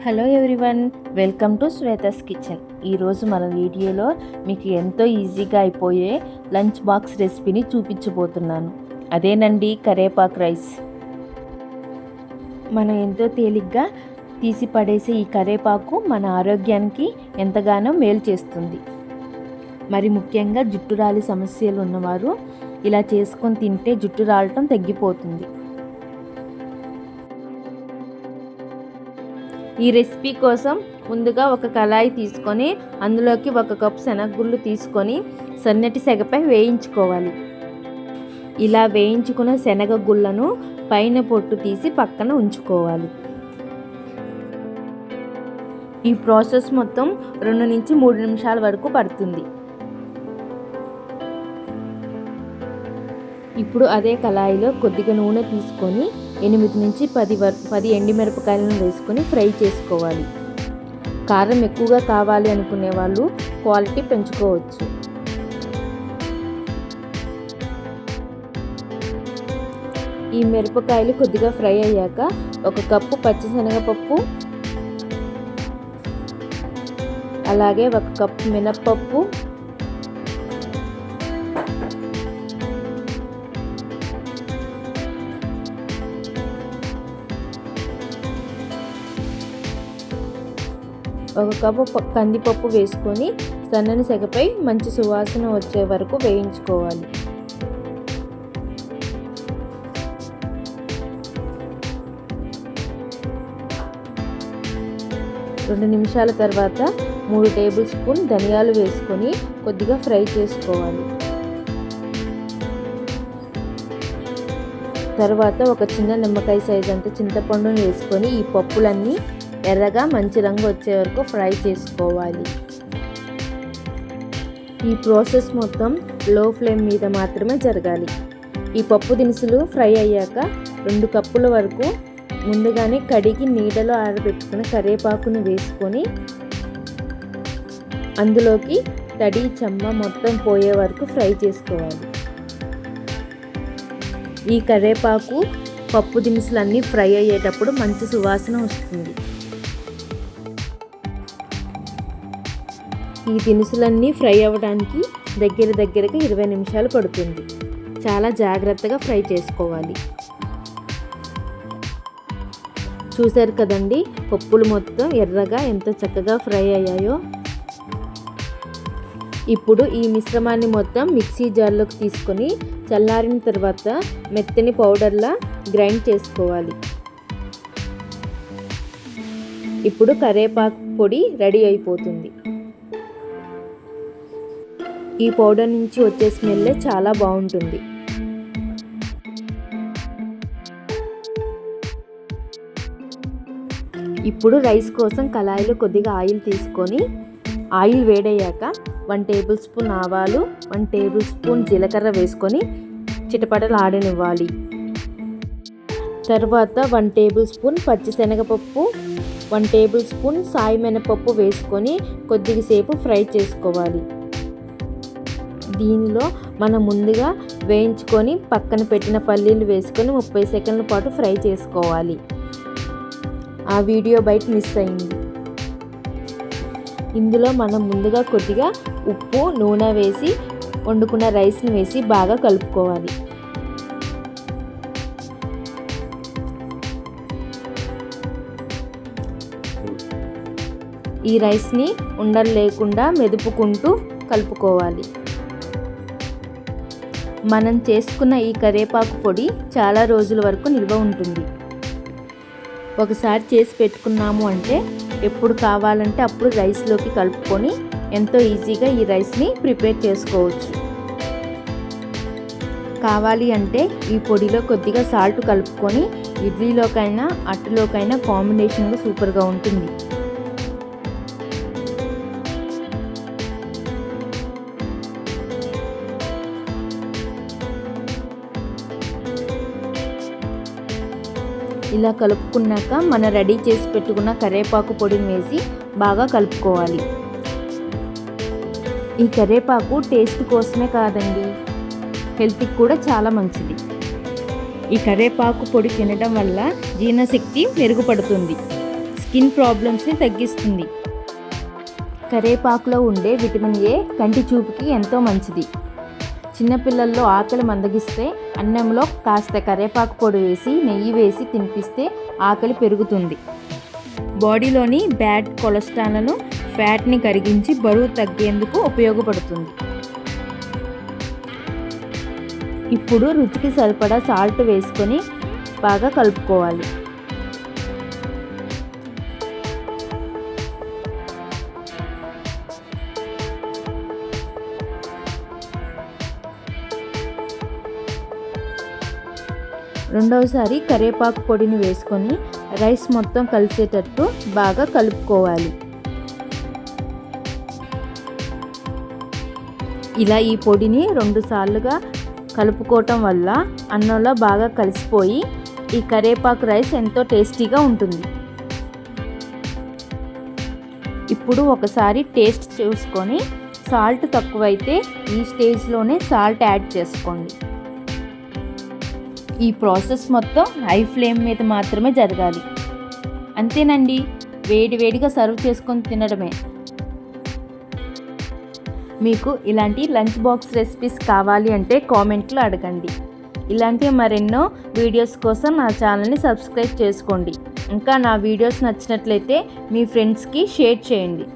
Hello everyone, welcome to Shweta's kitchen. ఈరోజు మన వీడియోలో మీకు ఎంతో ఈజీగా అయిపోయే లంచ్ బాక్స్ రెసిపీని చూపించబోతున్నాను. అదేనండి కరివేపాకు రైస్. మనం ఎంతో తేలిగ్గా తీసి పడేసే ఈ కరివేపాకు మన ఆరోగ్యానికి ఎంతగానో మేలు చేస్తుంది. మరి ముఖ్యంగా జుట్టు రాలి సమస్యలు ఉన్నవారు ఇలా చేసుకొని తింటే జుట్టు రాలటం తగ్గిపోతుంది. ఈ రెసిపీ కోసం ముందుగా ఒక కళాయి తీసుకొని అందులోకి 1 కప్పు శనగగుళ్ళు తీసుకొని సన్నటి సెగపై వేయించుకోవాలి. ఇలా వేయించుకున్న శనగగుళ్ళను పైన పొట్టు తీసి పక్కన ఉంచుకోవాలి. ఈ ప్రాసెస్ మొత్తం 2 నుంచి 3 నిమిషాల వరకు పడుతుంది. ఇప్పుడు అదే కళాయిలో కొద్దిగా నూనె తీసుకొని 8 నుంచి 10 ఎండుమిరపకాయలను వేసుకొని ఫ్రై చేసుకోవాలి. కారం ఎక్కువగా కావాలి అనుకునే వాళ్ళు క్వాలిటీ పెంచుకోవచ్చు. ఈ మిరపకాయలు కొద్దిగా ఫ్రై అయ్యాక 1 కప్పు పచ్చిశనగపప్పు, అలాగే 1 కప్పు మినప్పప్పు, ఒక కప్పు కందిపప్పు వేసుకొని సన్నని సెగపై మంచి సువాసన వచ్చే వరకు వేయించుకోవాలి. రెండు నిమిషాల తర్వాత 3 టేబుల్ స్పూన్ ధనియాలు వేసుకొని కొద్దిగా ఫ్రై చేసుకోవాలి. తర్వాత ఒక చిన్న నిమ్మకాయ సైజ్ అంత చింతపండును వేసుకొని ఈ పప్పులన్నీ ఎర్రగా మంచి రంగు వచ్చే వరకు ఫ్రై చేసుకోవాలి. ఈ ప్రాసెస్ మొత్తం లో ఫ్లేమ్ మీద మాత్రమే జరగాలి. ఈ పప్పు దినుసులు ఫ్రై అయ్యాక 2 కప్పుల వరకు ముందుగానే కడిగి నీడలో ఆరబెట్టుకున్న కరివేపాకును వేసుకొని అందులోకి తడి చెమ్మ మొత్తం పోయే వరకు ఫ్రై చేసుకోవాలి. ఈ కరివేపాకు పప్పు దినుసులన్నీ ఫ్రై అయ్యేటప్పుడు మంచి సువాసన వస్తుంది. ఈ దినుసులన్నీ ఫ్రై అవ్వడానికి దగ్గరగా 20 నిమిషాలు పడుతుంది. చాలా జాగ్రత్తగా ఫ్రై చేసుకోవాలి. చూశారు కదండి, పప్పులు మొత్తం ఎర్రగా ఎంత చక్కగా ఫ్రై అయ్యాయో. ఇప్పుడు ఈ మిశ్రమాన్ని మొత్తం మిక్సీ జార్లోకి తీసుకొని చల్లారిన తర్వాత మెత్తని పౌడర్లా గ్రైండ్ చేసుకోవాలి. ఇప్పుడు కరివేపాకు పొడి రెడీ అయిపోతుంది. ఈ పౌడర్ నుంచి వచ్చే స్మెల్ చాలా బాగుంటుంది. ఇప్పుడు రైస్ కోసం కళాయిలో కొద్దిగా ఆయిల్ తీసుకొని ఆయిల్ వేడయ్యాక 1 టేబుల్ స్పూన్ ఆవాలు, 1 టేబుల్ స్పూన్ జీలకర్ర వేసుకొని చిటపటలాడనివ్వాలి. తర్వాత 1 టేబుల్ స్పూన్ పచ్చిశనగపప్పు, 1 టేబుల్ స్పూన్ సాయి మినపప్పు వేసుకొని కొద్దిసేపు ఫ్రై చేసుకోవాలి. దీనిలో మనం ముందుగా వేయించుకొని పక్కన పెట్టిన పల్లీలు వేసుకొని 30 సెకండ్ల పాటు ఫ్రై చేసుకోవాలి. ఆ వీడియో బయట మిస్ అయింది. ఇందులో మనం ముందుగా కొద్దిగా ఉప్పు, నూనె వేసి వండుకున్న రైస్ని వేసి బాగా కలుపుకోవాలి. ఈ రైస్ని ఉండలు లేకుండా మెదుపుకుంటూ కలుపుకోవాలి. మనం చేసుకున్న ఈ కరివేపాకు పొడి చాలా రోజుల వరకు నిల్వ ఉంటుంది. ఒకసారి చేసి పెట్టుకున్నాము అంటే ఎప్పుడు కావాలంటే అప్పుడు రైస్లోకి కలుపుకొని ఎంతో ఈజీగా ఈ రైస్ని ప్రిపేర్ చేసుకోవచ్చు. కావాలి అంటే ఈ పొడిలో కొద్దిగా సాల్ట్ కలుపుకొని ఇడ్లీలోకైనా అట్టులోకైనా కాంబినేషన్గా సూపర్గా ఉంటుంది. ఇలా కలుపుకున్నాక మనం రెడీ చేసి పెట్టుకున్న కరివేపాకు పొడిని వేసి బాగా కలుపుకోవాలి. ఈ కరివేపాకు టేస్ట్ కోసమే కాదండి, హెల్త్కి కూడా చాలా మంచిది. ఈ కరివేపాకు పొడి తినడం వల్ల జీర్ణశక్తి మెరుగుపడుతుంది. స్కిన్ ప్రాబ్లమ్స్ని తగ్గిస్తుంది. కరివేపాకులో ఉండే విటమిన్ ఏ కంటి చూపుకి ఎంతో మంచిది. చిన్నపిల్లల్లో ఆకలి మందగిస్తే అన్నంలో కాస్త కరివేపాకు పొడి వేసి నెయ్యి వేసి తినిపిస్తే ఆకలి పెరుగుతుంది. బాడీలోని బ్యాడ్ కొలెస్ట్రాల్ను ఫ్యాట్ని కరిగించి బరువు తగ్గేందుకు ఉపయోగపడుతుంది. ఇప్పుడు రుచికి సరిపడా సాల్ట్ వేసుకొని బాగా కలుపుకోవాలి. రెండవసారి కరివేపాకు పొడిని వేసుకొని రైస్ మొత్తం కలిసేటట్టు బాగా కలుపుకోవాలి. ఇలా ఈ పొడిని 2 సార్లుగా కలుపుకోవటం వల్ల అన్నంలో బాగా కలిసిపోయి ఈ కరివేపాకు రైస్ ఎంతో టేస్టీగా ఉంటుంది. ఇప్పుడు ఒకసారి టేస్ట్ చూసుకొని సాల్ట్ తక్కువైతే ఈ స్టేజ్లోనే సాల్ట్ యాడ్ చేసుకోండి. ఈ ప్రాసెస్ మొత్తం హై ఫ్లేమ్ మీద మాత్రమే జరగాలి. అంతేనండి, వేడివేడిగా సర్వ్ చేసుకొని తినడమే. మీకు ఇలాంటి లంచ్ బాక్స్ రెసిపీస్ కావాలి అంటే కామెంట్లో అడగండి. ఇలాంటి మరెన్నో వీడియోస్ కోసం నా ఛానల్ని సబ్స్క్రైబ్ చేసుకోండి. ఇంకా నా వీడియోస్ నచ్చినట్లయితే మీ ఫ్రెండ్స్కి షేర్ చేయండి.